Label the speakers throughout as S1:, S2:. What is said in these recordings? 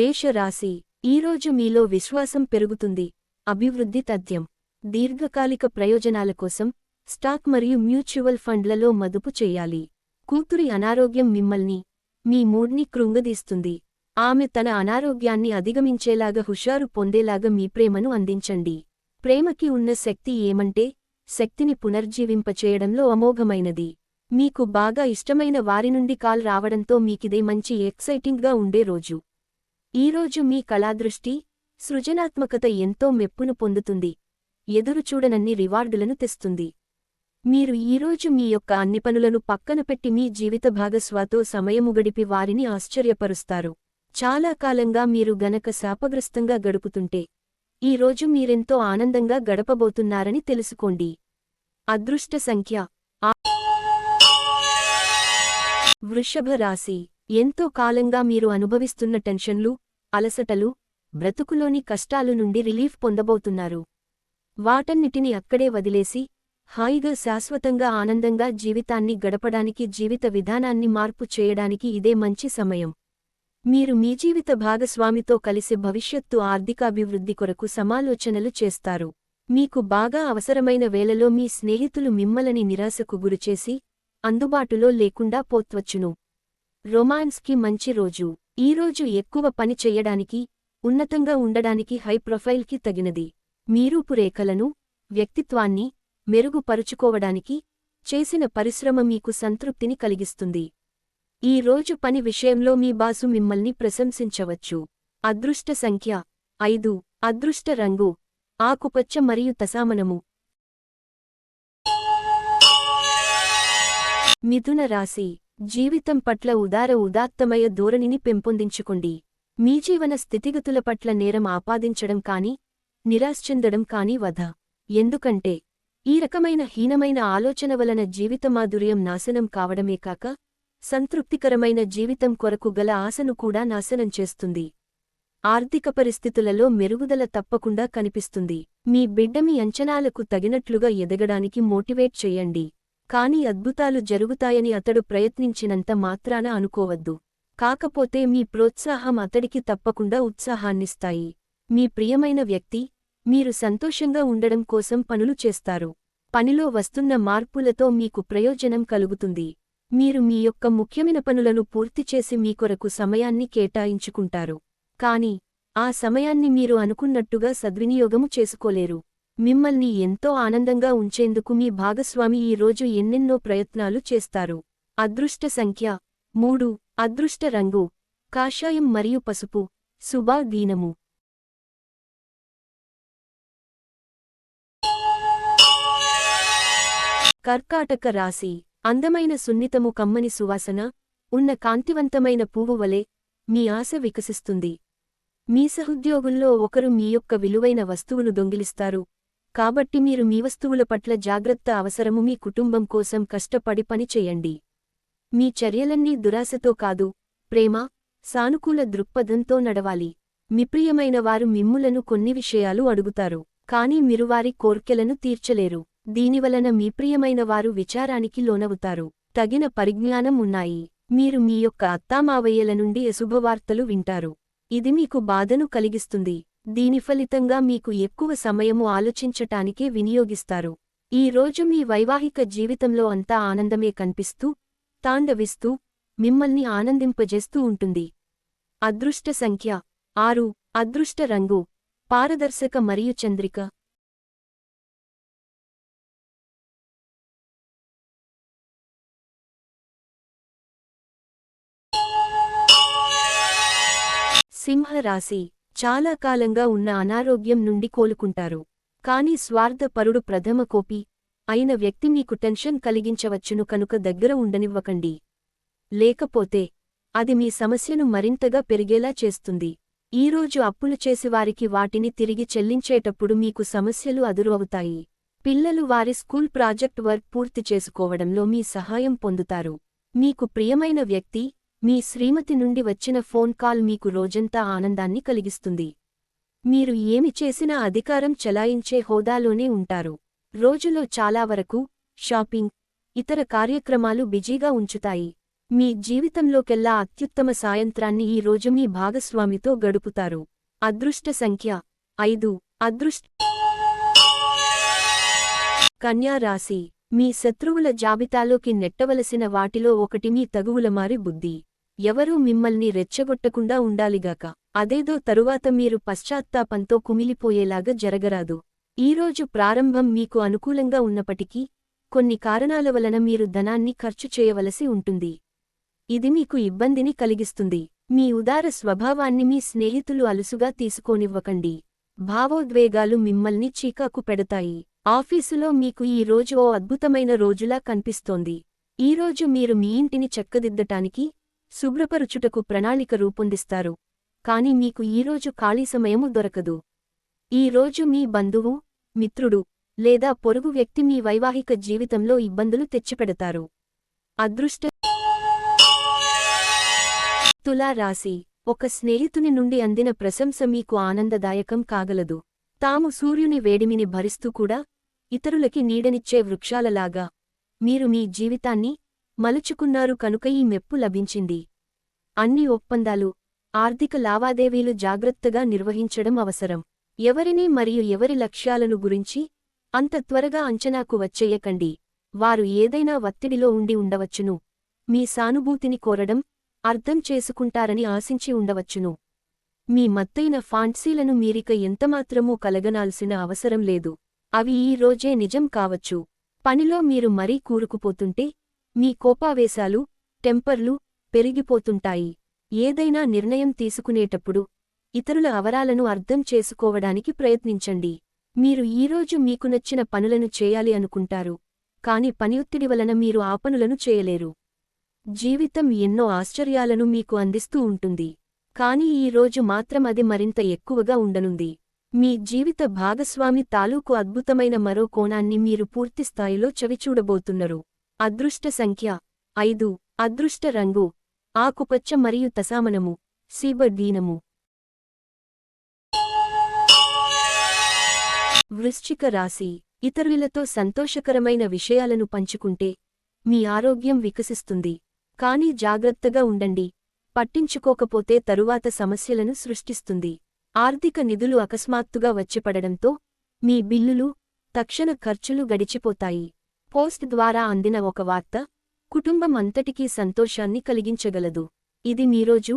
S1: మేషరాశి ఈరోజు మీలో విశ్వాసం పెరుగుతుంది. అభివృద్ధి తథ్యం. దీర్ఘకాలిక ప్రయోజనాల కోసం స్టాక్ మరియు మ్యూచువల్ ఫండ్లలో మదుపు చేయాలి. కూతురి అనారోగ్యం మిమ్మల్ని, మీ మూడ్ని కృంగదీస్తుంది. ఆమె తన అనారోగ్యాన్ని అధిగమించేలాగా హుషారు పొందేలాగా మీ ప్రేమను అందించండి. ప్రేమకి ఉన్న శక్తి ఏమంటే శక్తిని పునర్జీవింపచేయడంలో అమోఘమైనది. మీకు బాగా ఇష్టమైన వారి నుండి కాల్ రావడంతో మీకిదే మంచి ఎక్సైటింగ్గా ఉండే రోజు. ఈరోజు మీ కళాదృష్టి, సృజనాత్మకత ఎంతో మెప్పును పొందుతుంది. ఎదురుచూడనన్ని రివార్డులను తెస్తుంది. మీరు ఈరోజు మీ యొక్క అన్ని పనులను పక్కన పెట్టి మీ జీవిత భాగస్వాతో సమయము గడిపి వారిని ఆశ్చర్యపరుస్తారు. చాలా కాలంగా మీరు గనక శాపగ్రస్తంగా గడుపుతుంటే ఈరోజు మీరెంతో ఆనందంగా గడపబోతున్నారని తెలుసుకోండి. అదృష్ట సంఖ్య వృషభ రాశి ఎంతో కాలంగా మీరు అనుభవిస్తున్న టెన్షన్లు, అలసటలు, బ్రతుకులోని కష్టాలు నుండి రిలీఫ్ పొందబోతున్నారు. వాటన్నిటిని అక్కడే వదిలేసి హాయిగా శాశ్వతంగా ఆనందంగా జీవితాన్ని గడపడానికి, జీవిత విధానాన్ని మార్పు చేయడానికి ఇదే మంచి సమయం. మీరు మీ జీవిత భాగస్వామితో కలిసి భవిష్యత్తు ఆర్థికాభివృద్ధి కొరకు సమాలోచనలు చేస్తారు. మీకు బాగా అవసరమైన వేళలో మీ స్నేహితులు మిమ్మల్ని నిరాశకు గురిచేసి అందుబాటులో లేకుండా పోత్వచ్చును. రొమాన్స్కి మంచి రోజు. ఈరోజు ఎక్కువ పని చెయ్యడానికి, ఉన్నతంగా ఉండడానికి, హై ప్రొఫైల్కి తగినది. మీ రూపురేఖలను, వ్యక్తిత్వాన్ని మెరుగుపరుచుకోవడానికి చేసిన పరిశ్రమ మీకు సంతృప్తిని కలిగిస్తుంది. ఈ రోజు పని విషయంలో మీ బాసు మిమ్మల్ని ప్రశంసించవచ్చు. అదృష్ట సంఖ్య 5. అదృష్ట రంగు ఆకుపచ్చ మరియు తసామనము. మిథున రాశి జీవితం పట్ల ఉదాత్తమయ ధోరణిని పెంపొందించుకోండి. మీ జీవన స్థితిగతుల పట్ల నేరం ఆపాదించడం కానీ, నిరాశచెందడం కానీ వధ. ఎందుకంటే ఈ రకమైన హీనమైన ఆలోచన వలన జీవితమాధుర్యం నాశనం కావడమే కాక సంతృప్తికరమైన జీవితం కొరకు గల ఆశను కూడా నాశనం చేస్తుంది. ఆర్థిక పరిస్థితులలో మెరుగుదల తప్పకుండా కనిపిస్తుంది. మీ బిడ్డ మీ అంచనాలకు తగినట్లుగా ఎదగడానికి మోటివేట్ చెయ్యండి. కానీ అద్భుతాలు జరుగుతాయని అతడు ప్రయత్నించినంత మాత్రాన అనుకోవద్దు. కాకపోతే మీ ప్రోత్సాహం అతడికి తప్పకుండా ఉత్సాహాన్నిస్తాయి. మీ ప్రియమైన వ్యక్తి మీరు సంతోషంగా ఉండడం కోసం పనులు చేస్తారు. పనిలో వస్తున్న మార్పులతో మీకు ప్రయోజనం కలుగుతుంది. మీరు మీ యొక్క ముఖ్యమైన పనులను పూర్తిచేసి మీ కొరకు సమయాన్ని కేటాయించుకుంటారు. కానీ ఆ సమయాన్ని మీరు అనుకున్నట్టుగా సద్వినియోగము చేసుకోలేరు. మిమ్మల్ని ఎంతో ఆనందంగా ఉంచేందుకు మీ భాగస్వామి ఈ రోజు ఎన్నెన్నో ప్రయత్నాలు చేస్తారు. అదృష్ట సంఖ్య 3. అదృష్ట రంగు కాషాయం మరియు పసుపు. శుభదినము. కర్కాటక రాశి అందమైన సున్నితము, కమ్మని సువాసన ఉన్న కాంతివంతమైన పువ్వు వలె మీ ఆశ వికసిస్తుంది. మీ సహోద్యోగుల్లో ఒకరు మీ యొక్క విలువైన వస్తువును దొంగిలిస్తారు. కాబట్టి మీరు మీ వస్తువుల పట్ల జాగ్రత్త అవసరము. మీ కుటుంబం కోసం కష్టపడి పని చెయ్యండి. మీ చర్యలన్నీ దురాశతో కాదు, ప్రేమ, సానుకూల దృక్పథంతో నడవాలి. మీ ప్రియమైన వారు మిమ్ములను కొన్ని విషయాలు అడుగుతారు. కానీ మీరు వారి కోర్కెలను తీర్చలేరు. దీనివలన మీ ప్రియమైన వారు విచారానికి లోనవుతారు. తగిన పరిజ్ఞానం ఉన్నాయి. మీరు మీ యొక్క అత్తామావయ్యల నుండి అశుభవార్తలు వింటారు. ఇది మీకు బాధను కలిగిస్తుంది. దీని ఫలితంగా మీకు ఎక్కువ సమయము ఆలోచించటానికే వినియోగిస్తారు. ఈ రోజు మీ వైవాహిక జీవితంలో అంతా ఆనందమే కనిపిస్తూ, తాండవిస్తూ, మిమ్మల్ని ఆనందింపజేస్తూ ఉంటుంది. అదృష్ట సంఖ్య 6. అదృష్ట రంగు పారదర్శక మరియు చంద్రిక. సింహరాశి చాలా కాలంగా ఉన్న అనారోగ్యం నుండి కోలుకుంటారు. కానీ స్వార్థపరుడు ప్రథమ కోపి అయిన వ్యక్తి మీకు టెన్షన్ కలిగించవచ్చును కనుక దగ్గర ఉండనివ్వకండి. లేకపోతే అది మీ సమస్యను మరింతగా పెరిగేలా చేస్తుంది. ఈరోజు అప్పులు చేసివారికి వాటిని తిరిగి చెల్లించేటప్పుడు మీకు సమస్యలు అదురు అవుతాయి. పిల్లలు వారి స్కూల్ ప్రాజెక్ట్ వర్క్ పూర్తి చేసుకోవడంలో మీ సహాయం పొందుతారు. మీకు ప్రియమైన వ్యక్తి మీ శ్రీమతి నుండి వచ్చిన ఫోన్ కాల్ మీకు రోజంతా ఆనందాన్ని కలిగిస్తుంది. మీరు ఏమి చేసినా అధికారం చలాయించే హోదాలోనే ఉంటారు. రోజులో చాలా వరకు షాపింగ్, ఇతర కార్యక్రమాలు బిజీగా ఉంచుతాయి. మీ జీవితంలోకెల్లా అత్యుత్తమ సాయంత్రాన్ని ఈ రోజు మీ భాగస్వామితో గడుపుతారు. అదృష్ట సంఖ్య 5. అదృష్ట కన్యా రాశి. మీ శత్రువుల జాబితాలోకి నెట్టవలసిన వాటిలో ఒకటి మీ తగువులమారి బుద్ధి. ఎవరూ మిమ్మల్ని రెచ్చగొట్టకుండా ఉండాలిగాక. అదేదో తరువాత మీరు పశ్చాత్తాపంతో కుమిలిపోయేలాగా జరగరాదు. ఈరోజు ప్రారంభం మీకు అనుకూలంగా ఉన్నప్పటికీ కొన్ని కారణాల వలన మీరు ధనాన్ని ఖర్చు చేయవలసి ఉంటుంది. ఇది మీకు ఇబ్బందిని కలిగిస్తుంది. మీ ఉదార స్వభావాన్ని మీ స్నేహితులు అలుసుగా తీసుకోనివ్వకండి. భావోద్వేగాలు మిమ్మల్ని చీకాకు పెడతాయి. ఆఫీసులో మీకు ఈ రోజు ఓ అద్భుతమైన రోజులా కనిపిస్తోంది. ఈరోజు మీరు మీ ఇంటిని చక్కదిద్దటానికి, శుభ్రపరుచుటకు ప్రణాళిక రూపొందిస్తారు. కాని మీకు ఈరోజు ఖాళీ సమయము దొరకదు. ఈరోజు మీ బంధువు, మిత్రుడు లేదా పొరుగు వ్యక్తి మీ వైవాహిక జీవితంలో ఇబ్బందులు తెచ్చిపెడతారు. అదృష్ట తులా రాశి. ఒక స్నేహితుని నుండి అందిన ప్రశంస మీకు ఆనందదాయకం కాగలదు. తాము సూర్యుని వేడిమిని భరిస్తూ కూడా ఇతరులకి నీడనిచ్చే వృక్షాలలాగా మీరు మీ జీవితాన్ని మలుచుకున్నారు కనుక ఈ మెప్పు లభించింది. అన్ని ఒప్పందాలు, ఆర్థిక లావాదేవీలు జాగ్రత్తగా నిర్వహించడం అవసరం. ఎవరిని మరియు ఎవరి లక్ష్యాలను గురించి అంత త్వరగా అంచనాకు వచ్చేయకండి. వారు ఏదైనా ఒత్తిడిలో ఉండి ఉండవచ్చును. మీ సానుభూతిని కోరడం, అర్థం చేసుకుంటారని ఆశించి ఉండవచ్చును. మీ మత్తైన ఫాంట్సీలను మీరిక ఎంతమాత్రమూ కలగనాల్సిన అవసరం లేదు. అవి ఈ రోజే నిజం కావచ్చు. పనిలో మీరు మరీ కూరుకుపోతుంటే మీ కోపావేశాలు, టెంపర్లు పెరిగిపోతుంటాయి. ఏదైనా నిర్ణయం తీసుకునేటప్పుడు ఇతరుల అవరాలను అర్థం చేసుకోవడానికి ప్రయత్నించండి. మీరు ఈరోజు మీకు నచ్చిన పనులను చేయాలి అనుకుంటారు, కాని పనిఒత్తిడి వలన మీరు ఆ పనులను చేయలేరు. జీవితం ఎన్నో ఆశ్చర్యాలను మీకు అందిస్తూ ఉంటుంది. కాని ఈ రోజు మాత్రం అది మరింత ఎక్కువగా ఉండనుంది. మీ జీవిత భాగస్వామి తాలూకు అద్భుతమైన మరో కోణాన్ని మీరు పూర్తిస్థాయిలో చవిచూడబోతున్నారు. అదృష్ట సంఖ్య 5. అదృష్ట రంగు ఆకుపచ్చ మరియు తసామనము, సీబర్గీనము. వృశ్చిక రాశి. ఇతరులతో సంతోషకరమైన విషయాలను పంచుకుంటే మీ ఆరోగ్యం వికసిస్తుంది. కాని జాగ్రత్తగా ఉండండి. పట్టించుకోకపోతే తరువాత సమస్యలను సృష్టిస్తుంది. ఆర్థిక నిధులు అకస్మాత్తుగా వచ్చిపడడంతో మీ బిల్లులు, తక్షణ ఖర్చులు గడిచిపోతాయి. పోస్ట్ ద్వారా అందిన ఒక వార్త కుటుంబం అంతటికీ సంతోషాన్ని కలిగించగలదు. ఇది మీరోజు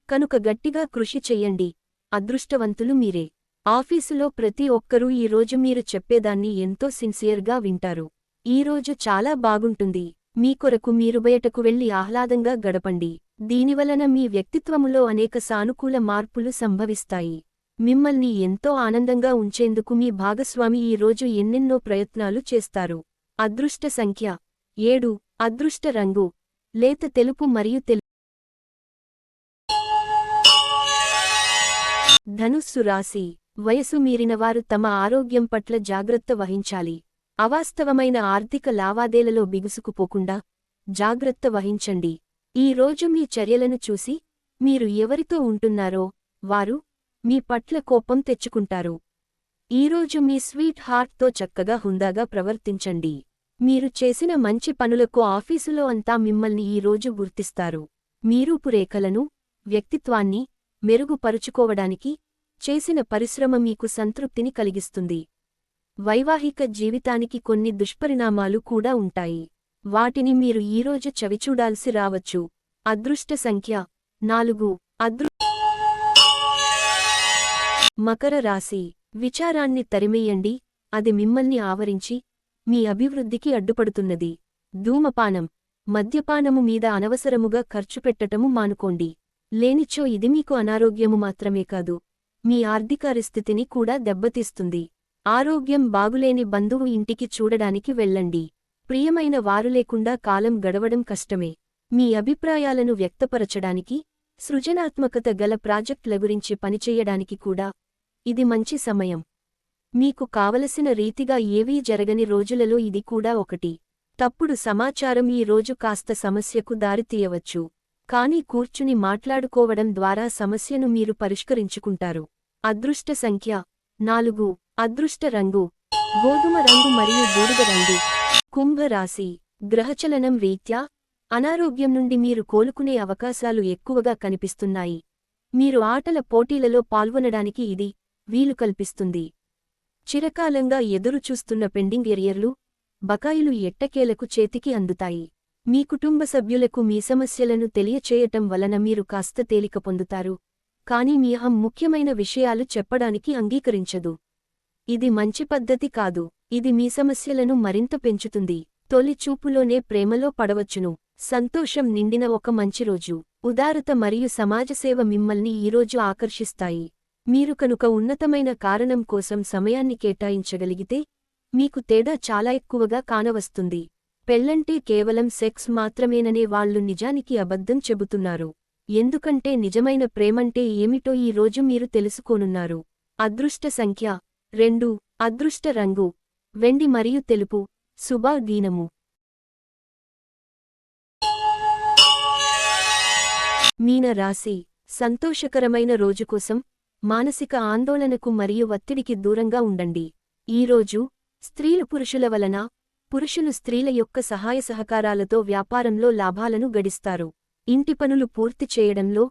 S1: కనుక గట్టిగా కృషి చెయ్యండి. అదృష్టవంతులు మీరే. ఆఫీసులో ప్రతి ఒక్కరూ ఈరోజు మీరు చెప్పేదాన్ని ఎంతో సిన్సియర్గా వింటారు. ఈరోజు చాలా బాగుంటుంది. మీ కొరకు మీరు బయటకు వెళ్లి ఆహ్లాదంగా గడపండి. దీనివలన మీ వ్యక్తిత్వములో అనేక సానుకూల మార్పులు సంభవిస్తాయి. మిమ్మల్ని ఎంతో ఆనందంగా ఉంచేందుకు మీ భాగస్వామి ఈ రోజు ఎన్నెన్నో ప్రయత్నాలు చేస్తారు. అదృష్ట సంఖ్య 7. అదృష్ట రంగు లేత తెలుపు మరియు ధనుస్సు రాశి. వయసు మీరినవారు తమ ఆరోగ్యం పట్ల జాగ్రత్త వహించాలి. అవాస్తవమైన ఆర్థిక లావాదేలలో బిగుసుకుపోకుండా జాగ్రత్త వహించండి. ఈ రోజు మీ చర్యలను చూసి మీరు ఎవరితో ఉంటున్నారో వారు మీ పట్ల కోపం తెచ్చుకుంటారు. ఈరోజు మీ స్వీట్ హార్ట్తో చక్కగా హుందాగా ప్రవర్తించండి. మీరు చేసిన మంచి పనులకు ఆఫీసులో అంతా మిమ్మల్ని ఈరోజు గుర్తిస్తారు. మీ రూపురేఖలను, వ్యక్తిత్వాన్ని మెరుగుపరుచుకోవడానికి చేసిన పరిశ్రమ మీకు సంతృప్తిని కలిగిస్తుంది. వైవాహిక జీవితానికి కొన్ని దుష్పరిణామాలు కూడా ఉంటాయి. వాటిని మీరు ఈరోజు చవిచూడాల్సి రావచ్చు. అదృష్ట సంఖ్య 4. మకర రాశి. విచారాన్ని తరిమేయండి, అది మిమ్మల్ని ఆవరించి మీ అభివృద్ధికి అడ్డుపడుతున్నది. ధూమపానం, మద్యపానము మీద అనవసరముగా ఖర్చుపెట్టటము మానుకోండి. లేనిచో ఇది మీకు అనారోగ్యము మాత్రమే కాదు, మీ ఆర్థికరిస్థితిని కూడా దెబ్బతీస్తుంది. ఆరోగ్యం బాగులేని బంధువు ఇంటికి చూడడానికి వెళ్ళండి. ప్రియమైన వారు లేకుండా కాలం గడవడం కష్టమే. మీ అభిప్రాయాలను వ్యక్తపరచడానికి, సృజనాత్మకత గల ప్రాజెక్టుల గురించి పనిచెయ్యడానికి కూడా ఇది మంచి సమయం. మీకు కావలసిన రీతిగా ఏవీ జరగని రోజులలో ఇది కూడా ఒకటి. తప్పుడు సమాచారం ఈ రోజు కాస్త సమస్యకు దారితీయవచ్చు. కానీ కూర్చుని మాట్లాడుకోవడం ద్వారా సమస్యను మీరు పరిష్కరించుకుంటారు. అదృష్ట సంఖ్య 4. అదృష్ట రంగు గోధుమ రంగు మరియు బూడిద రంగు. కుంభరాశి. గ్రహచలనం రీత్యా అనారోగ్యం నుండి మీరు కోలుకునే అవకాశాలు ఎక్కువగా కనిపిస్తున్నాయి. మీరు ఆటల పోటీలలో పాల్గొనడానికి ఇది వీలు కల్పిస్తుంది. చిరకాలంగా ఎదురుచూస్తున్న పెండింగ్ ఎరియర్లు, బకాయిలు ఎట్టకేలకు చేతికి అందుతాయి. మీ కుటుంబ సభ్యులకు మీ సమస్యలను తెలియచేయటం వలన మీరు కాస్త తేలిక పొందుతారు. కానీ మీ అహం ముఖ్యమైన విషయాలు చెప్పడానికి అంగీకరించదు. ఇది మంచి పద్ధతి కాదు. ఇది మీ సమస్యలను మరింత పెంచుతుంది. తొలి చూపులోనే ప్రేమలో పడవచ్చును. సంతోషం నిండిన ఒక మంచి రోజు, ఉదారత మరియు సమాజసేవ మిమ్మల్ని ఈరోజు ఆకర్షిస్తాయి. మీరు కనుక ఉన్నతమైన కారణం కోసం సమయాన్ని కేటాయించగలిగితే మీకు తేడా చాలా ఎక్కువగా కానవస్తుంది. పెళ్లంటే కేవలం సెక్స్ మాత్రమేననే వాళ్ళు నిజానికి అబద్ధం చెబుతున్నారు. ఎందుకంటే నిజమైన ప్రేమంటే ఏమిటో ఈ రోజు మీరు తెలుసుకోనున్నారు. అదృష్ట సంఖ్య 2. అదృష్ట రంగు వెండి మరియు తెలుపు. శుభదినము. మీన రాశి. సంతోషకరమైన రోజు కోసం మానసిక ఆందోళనకు మరియు ఒత్తిడికి దూరంగా ఉండండి. ఈరోజు స్త్రీలు పురుషుల వలన, పురుషులు స్త్రీల యొక్క సహాయ సహకారాలతో వ్యాపారంలో లాభాలను గడిస్తారు. ఇంటి పనులు పూర్తి చేయడంలో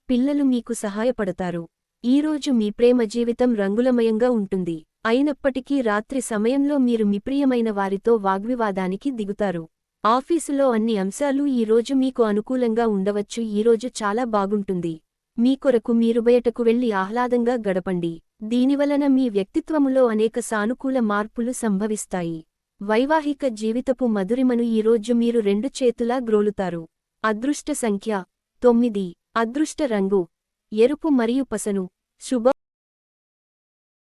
S1: పిల్లలు మీకు సహాయపడతారు. ఈరోజు మీ ప్రేమ జీవితం రంగులమయంగా ఉంటుంది. అయినప్పటికీ రాత్రి సమయంలో మీరు మీ ప్రియమైన వారితో వాగ్వివాదానికి దిగుతారు. ఆఫీసులో అన్ని అంశాలు ఈరోజు మీకు అనుకూలంగా ఉండవచ్చు. ఈరోజు చాలా బాగుంటుంది. మీ కొరకు మీరు బయటకు వెళ్లి ఆహ్లాదంగా గడపండి. దీనివలన మీ వ్యక్తిత్వములో అనేక సానుకూల మార్పులు సంభవిస్తాయి. వైవాహిక జీవితపు మధురిమను ఈరోజు మీరు 2 చేతులా గ్రోలుతారు. అదృష్ట సంఖ్య 9. అదృష్ట రంగు ఎరుపు మరియు పసను. శుభ